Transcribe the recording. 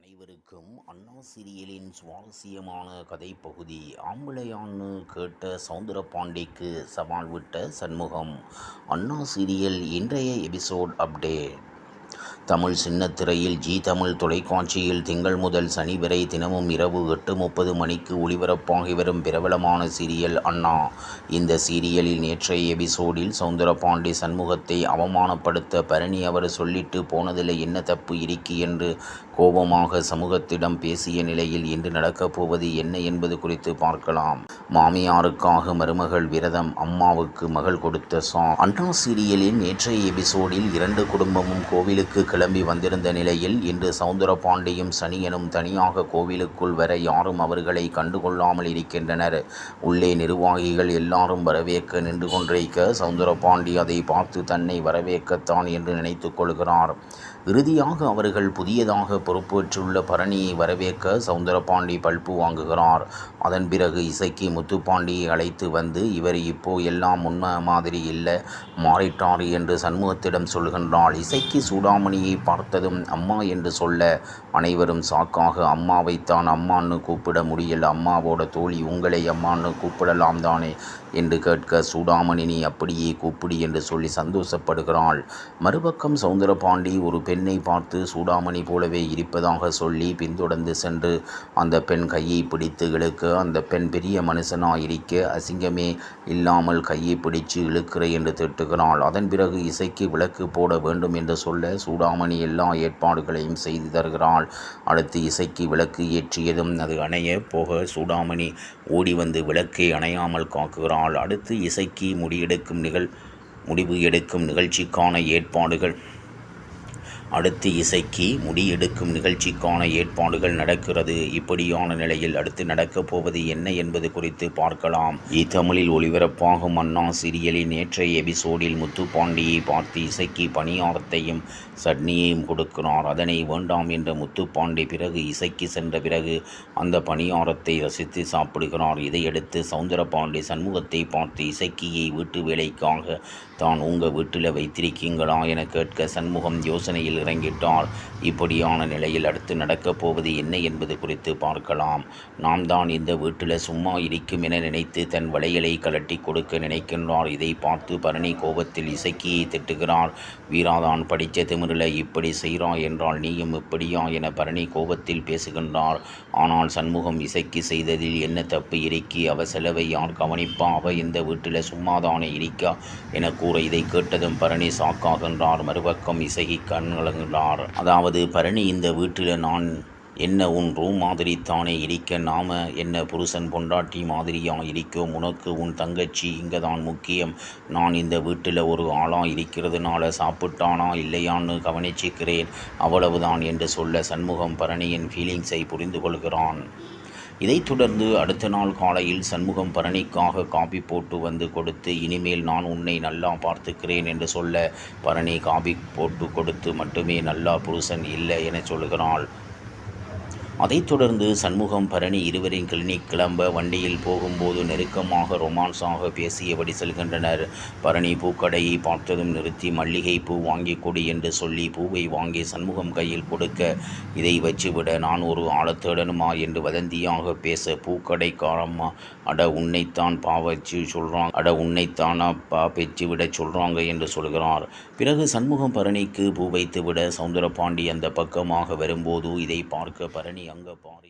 அனைவருக்கும் அண்ணா சீரியலின் சுவாரஸ்யமான கதைப்பகுதி. ஆம்பளையான்னு கேட்ட சௌந்தரபாண்டிக்கு சவால் விட்ட சண்முகம். அண்ணா சீரியல் இன்றைய எபிசோட் அப்டேட். தமிழ் சின்னத்திரையில் ஜீ தமிழ் தொலைக்காட்சியில் திங்கள் முதல் சனி வரை தினமும் இரவு 8:30 மணிக்கு ஒளிபரப்பாகி வரும் பிரபலமான சீரியல் அண்ணா. இந்த சீரியலில் நேற்றைய எபிசோடில் சௌந்தரபாண்டி சண்முகத்தை அவமானப்படுத்த பரணி அவர் சொல்லிட்டு போனதில் என்ன தப்பு இருக்கு என்று கோபமாக சமூகத்திடம் பேசிய நிலையில் இன்று நடக்கப் போவது என்ன என்பது குறித்து பார்க்கலாம். மாமியாருக்காக மருமகள் விரதம், அம்மாவுக்கு மகள் கொடுத்த அண்ணா சீரியலின் நேற்றைய எபிசோடில் 2 குடும்பமும் கோவிலுக்கு கிளம்பி வந்திருந்த நிலையில் இன்று சௌந்தரபாண்டியும் சனியனும் தனியாக கோவிலுக்குள் வர யாரும் அவர்களை கண்டுகொள்ளாமல் இருக்கின்றனர். உள்ளே நிர்வாகிகள் எல்லாரும் வரவேற்க நின்று கொண்டிருக்க சௌந்தரபாண்டி அதை பார்த்து தன்னை வரவேற்கத்தான் என்று நினைத்து கொள்கிறார். இறுதியாக அவர்கள் புதியதாக பொறுப்பேற்றுள்ள பரணியை வரவேற்க சௌந்தரபாண்டி பல்பு வாங்குகிறார். அதன் பிறகு இசைக்கு முத்துப்பாண்டியை அழைத்து வந்து இவர் இப்போ எல்லாம் முன்ன மாதிரி இல்லை, மாறிட்டார் என்று சண்முகத்திடம் சொல்கின்றாள். இசைக்கு சூடாமணியை பார்த்ததும் அம்மா என்று சொல்ல அனைவரும் சாக்காக அம்மாவைத்தான் அம்மான்னு கூப்பிட முடியல, அம்மாவோட தோழி உங்களை அம்மான்னு கூப்பிடலாம் தானே என்று கேட்க சூடாமணி நீ அப்படியே கூப்பிடு என்று சொல்லி சந்தோஷப்படுகிறாள். மறுபக்கம் சௌந்தரபாண்டி ஒரு பெண்ணை பார்த்து சூடாமணி போலவே இருப்பதாக சொல்லி பின்தொடர்ந்து சென்று அந்த பெண் கையை பிடித்து இழுக்க அந்த பெண் பெரிய மனுஷனாயிருக்க அசிங்கமே இல்லாமல் கையை பிடிச்சு இழுக்கிற என்று திட்டுகிறாள். அதன் பிறகு இசைக்கு விளக்கு போட வேண்டும் என்று சொல்ல சூடாமணி எல்லா ஏற்பாடுகளையும் செய்து தருகிறாள். அடுத்து இசைக்கு விளக்கு ஏற்றியதும் அது அணைய போக சூடாமணி ஓடி வந்து விளக்கை அணையாமல் காக்குகிறாள். அடுத்து இசைக்கு முடிவு எடுக்கும் நிகழ்ச்சிக்கான ஏற்பாடுகள் நடக்கிறது. இப்படியான நிலையில் அடுத்து நடக்கப் போவது என்ன என்பது குறித்து பார்க்கலாம். தமிழில் ஒளிபரப்பாகும் அண்ணா சீரியலின் நேற்றைய எபிசோடில் முத்துப்பாண்டியை பார்த்து இசைக்கு பணியாரத்தையும் சட்னியையும் கொடுக்கிறார். அதனை வேண்டாம் என்ற முத்துப்பாண்டி பிறகு இசைக்கு சென்ற பிறகு அந்த பணியாரத்தை ரசித்து சாப்பிடுகிறார். இதையடுத்து சௌந்தரபாண்டி சண்முகத்தை பார்த்து இசைக்கியை வீட்டு வேலைக்காக தான் உங்கள் வீட்டில் வைத்திருக்கீங்களா என கேட்க சண்முகம் யோசனையில் இறங்கிட்டார். இப்படியான நிலையில் அடுத்து நடக்கப் போவது என்ன என்பது குறித்து பார்க்கலாம். நாம் தான் இந்த வீட்டில் சும்மா இருக்கும் என நினைத்து தன் வளையலை கலட்டி கொடுக்க நினைக்கின்றார். இதை பார்த்து பரணி கோபத்தில் இசைக்கியை திட்டுகிறார். வீராதான் படித்த திமிரில் இப்படி செய்கிறா என்றால் நீயும் இப்படியா என பரணி கோபத்தில் பேசுகின்றார். ஆனால் சண்முகம் இசைக்கு செய்ததில் என்ன தப்பு இருக்கி, அவ செலவை யார் கவனிப்பா, அவ இந்த வீட்டில் சும்மாதானே இருக்கா என கூற இதை கேட்டதும் பரணி சாக்காகின்றார். மறுபக்கம் இசைக்கு கண்கலங்குகிறார். அதாவது பரணி இந்த வீட்டில் நான் என்ன உன் ரூம் மாதிரி தானே இருக்க, நாம என்ன புருஷன் பொண்டாட்டி மாதிரியா இருக்கோம், உனக்கு உன் தங்கச்சி இங்கே தான் முக்கியம், நான் இந்த வீட்டில் ஒரு ஆளாக இருக்கிறதுனால சாப்பிட்டானா இல்லையான்னு கவனிச்சுக்கிறேன் அவ்வளவுதான் என்று சொல்ல சண்முகம் பரணியின் ஃபீலிங்ஸை புரிந்து கொள்கிறான். இதைத் தொடர்ந்து அடுத்த நாள் காலையில் சண்முகம் பரணிக்காக காபி போட்டு வந்து கொடுத்து இனிமேல் நான் உன்னை நல்லா பார்த்துக்கிறேன் என்று சொல்ல பரணி காபி போட்டு கொடுத்து மட்டுமே நல்லா புருஷன் இல்லை என சொல்கிறாள். அதைத் தொடர்ந்து சண்முகம் பரணி இருவரின் கிளினிக் கிளம்ப வண்டியில் போகும்போது நெருக்கமாக ரொமான்ஸாக பேசியபடி செல்கின்றனர். பரணி பூக்கடையை பார்த்ததும் நிறுத்தி மல்லிகை பூ வாங்கி கொடு என்று சொல்லி பூவை வாங்கி சண்முகம் கையில் கொடுக்க இதை வச்சுவிட நான் ஒரு ஆளத் தேடணுமா என்று வதந்தியாக பேச பூக்கடைக்காரம்மா அட உன்னைத்தான் பேச்சு விட சொல்கிறாங்க என்று சொல்கிறார். பிறகு சண்முகம் பரணிக்கு பூ வைத்து விட சௌந்தரபாண்டி அந்த பக்கமாக வரும்போது இதை பார்க்க பரணி அங்க பாரு